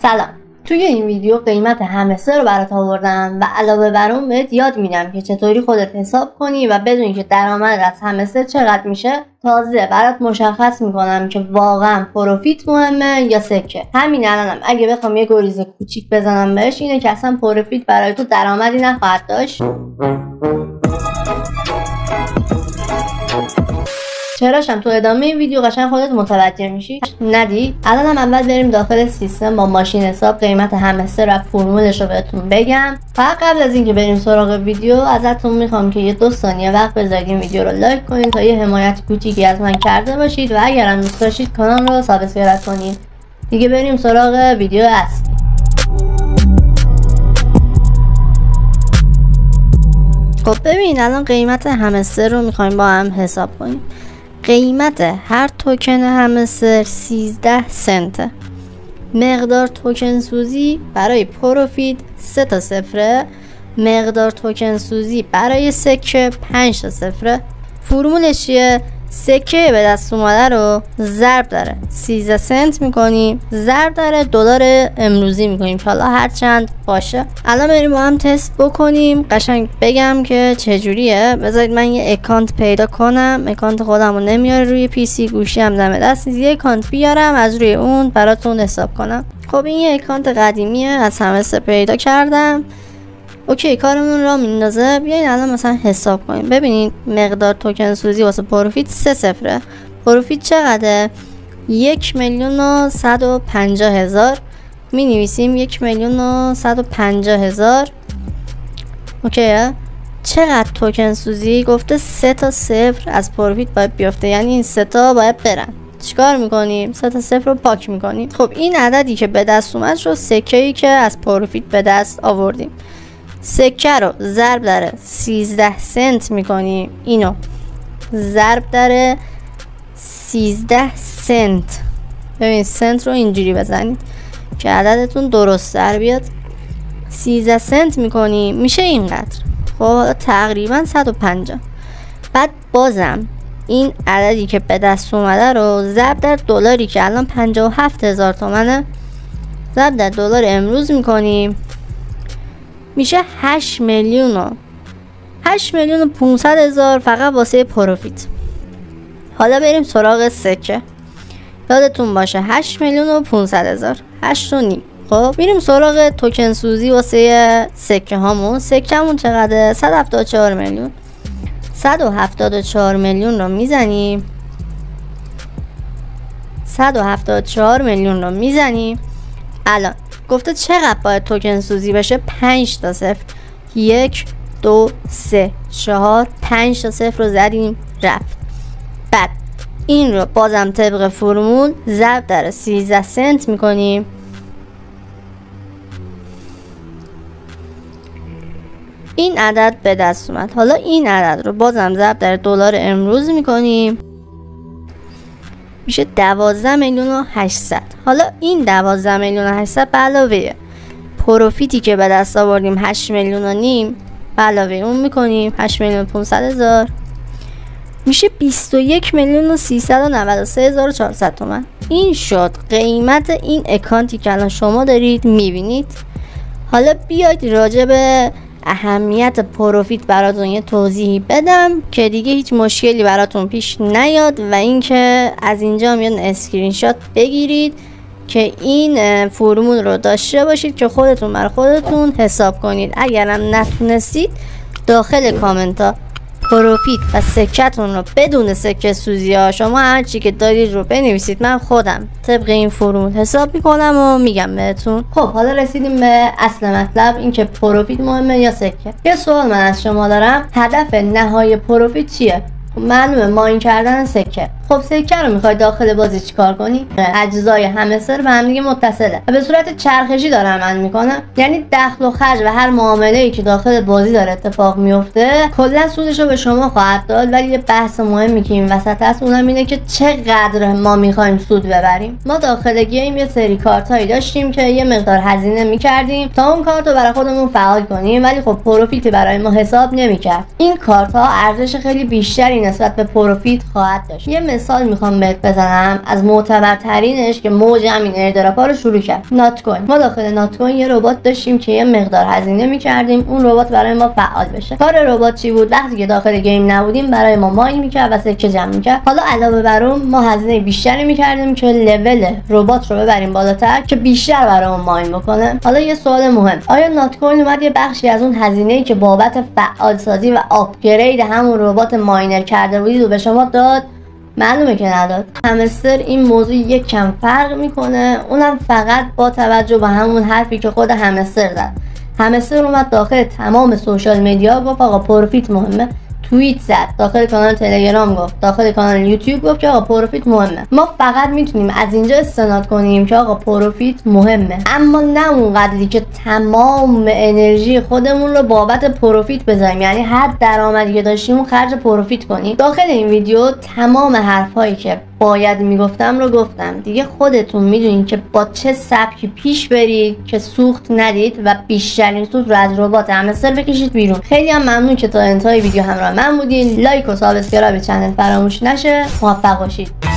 سلام. توی این ویدیو قیمت همستر رو برات آوردم و علاوه بر اون بهت یاد میدم که چطوری خودت حساب کنی و بدونی که درآمد از همستر چقدر میشه. تازه برات مشخص میکنم که واقعا پروفیت مهمه یا سکه. همین الانم اگه بخوام یه گریز کوچیک بزنم بهش اینه که اصلا پروفیت برای تو درآمدی نخواهد داشت. چراشم تو ادامه این ویدیو قشنگ خودت متوجه میشی. ندی؟ الانم اول بریم داخل سیستم با ماشین حساب قیمت همستر و فرمولش رو بهتون بگم. فقط قبل از اینکه بریم سراغ ویدیو ازتون میخوام که یه 2 ثانیه وقت بذارید این ویدیو رو لایک کنید تا یه حمایت کوچیکی از من کرده باشید و اگرم دوست داشتید کانال رو سابسکرایب کنید. دیگه بریم سراغ ویدیو اصلی. خب ببین الان قیمت همستر رو میخوایم با هم حساب کنیم. قیمت هر توکن همستر 13 سنته. مقدار توکن سوزی برای پروفیت 3 تا صفره. مقدار توکن سوزی برای سکه 5 تا صفره. فرمولش چیه؟ سکه به دست اومده رو ضرب داره 13 سنت میکنیم، ضرب داره دلار امروزی میکنیم که حالا هر چند باشه. الان بریم با هم تست بکنیم، قشنگ بگم که چجوریه. بذارید من یه اکانت پیدا کنم. اکانت خودم رو نمیاره روی پی سی، گوشی هم دم دست نیست. یه اکانت بیارم از روی اون براتون حساب کنم. خب این یه اکانت قدیمیه، از همستر پیدا کردم. اوکی کارمون را میندازه. بیاین الان مثلا حساب کنیم. ببینید مقدار توکن سوزی واسه پروفیت 3 صفره. پروفیت چقدره؟ 1,150,000 می نویسیم. 1,150,000. اوکیه. چقدر توکن سوزی؟ گفته 3 تا صفر از پروفیت باید بیفته، یعنی این 3 تا باید برن. چیکار میکنیم؟ 3 تا صفر رو پاک میکنیم. خب این عددی که به دست اومد شد سکه‌ای که از پروفیت به دست آوردیم. سکه رو ضرب داره 13 سنت میکنیم. اینو ضرب داره 13 سنت. ببین سنت رو اینجوری بزنید که عددتون درست در بیاد. 13 سنت میکنیم میشه اینقدر. خب تقریبا 150. بعد بازم این عددی که به دست اومده رو ضرب در دلاری که الان 57,000 تومنه، ضرب در دلار امروز میکنیم میشه 8,500,000 فقط واسه پروفیت. حالا بریم سراغ سکه. یادتون باشه 8,500,000 8.5. خب بریم سراغ توکن سوزی واسه سکه هامون. سکه همون چقدره؟ 174 میلیون. 174 میلیون رو میزنیم. 174 میلیون رو میزنیم. الان گفته چقدر باید توکن سوزی بشه؟ 5 تا صفر. 1 2 3 4 5 تا صفر رو زدیم رفت. بعد این رو بازم طبق فرمول ضرب در 13 سنت میکنیم. این عدد به دست اومد. حالا این عدد رو بازم ضرب در دلار امروز میکنیم میشه 12,800,000. حالا این 12,800,000 به علاوه پروفیتی که به دست آوردیم 8,500,000 به علاوه اون میکنیم 8,500,000 میشه 21,393,400 تومان. این شد قیمت این اکانتی که الان شما دارید میبینید. حالا بیاید راجع به اهمیت پروفیت براتون یه توضیحی بدم که دیگه هیچ مشکلی براتون پیش نیاد و اینکه از اینجا میاد اسکرین شات بگیرید که این فرمول رو داشته باشید که خودتون بر خودتون حساب کنید. اگرم نتونستید داخل کامنت ها پروفیت و سکتون رو بدون سکه سوزی ها شما هر چی که دارید رو بنویسید. من خودم طبق این فرمول حساب میکنم و میگم بهتون. خب حالا رسیدیم به اصل مطلب، این که پروفیت مهمه یا سکه. یه سوال من از شما دارم، هدف نهایی پروفیت چیه؟ معلومه ماین کردن سکه. خب سکه رو میخوای داخل بازی چیکار کنی؟ اجزای همستر به هم دیگه متصله و به صورت چرخشی داره عمل میکنه، یعنی دخل و خرج و هر معامله‌ای که داخل بازی داره اتفاق میفته کلا سودش رو به شما خواهد داد. ولی یه بحث مهمی که این وسط هست اونم اینه که چقدر ما میخوایم سود ببریم. ما داخل گیم یه سری کارتایی داشتیم که یه مقدار هزینه میکردیم تا اون کارت رو برای خودمون فعال کنیم، ولی خب پروفیتی برای ما حساب نمیکرد. این کارت ها ارزش خیلی بیشتری نسبت به پروفیت خواهد داشت. یه مثال میخوام بهت بزنم از معتبرترینش که موج همین ایردراپا رو شروع کرد، نات کوین. ما داخل نات کوین یه ربات داشتیم که یه مقدار هزینه میکردیم اون ربات برای ما فعال بشه. کار ربات چی بود؟ وقتی که داخل گیم نبودیم برای ما ماین میکرد و سکه جمع میکرد. حالا علاوه بر اون ما هزینه بیشتری میکردیم که لول ربات رو ببریم بالاتر که بیشتر برامون ماین بکنه. حالا یه سوال مهم، آیا نات کوین اومد یه بخشی از اون هزینه‌ای که بابت فعال سازی و آپگرید همون ربات ماینر کرده بودید رو به شما داد؟ معلومه که نداد. همستر این موضوع یک کم فرق میکنه، اونم فقط با توجه به همون حرفی که خود همستر زد. همستر اومد داخل تمام سوشال میدیا گفت آقا پروفیت مهمه، توییت زد، داخل کانال تلگرام گفت، داخل کانال یوتیوب گفت که آقا پروفیت مهمه. ما فقط میتونیم از اینجا استناد کنیم که آقا پروفیت مهمه، اما نه اونقدری که تمام انرژی خودمون رو بابت پروفیت بذاریم، یعنی هر درآمدی که داشتیم اون خرج پروفیت کنیم. داخل این ویدیو تمام حرفایی که باید میگفتم رو گفتم دیگه. خودتون میدونین که با چه سبکی پیش برید که سوخت ندید و بیشترین سود رو از ربات همستر بکشید بیرون. خیلی هم ممنون که تا انتهای ویدیو همراه من بودین. لایک و سابسکرایب چنل فراموش نشه. موفق باشید.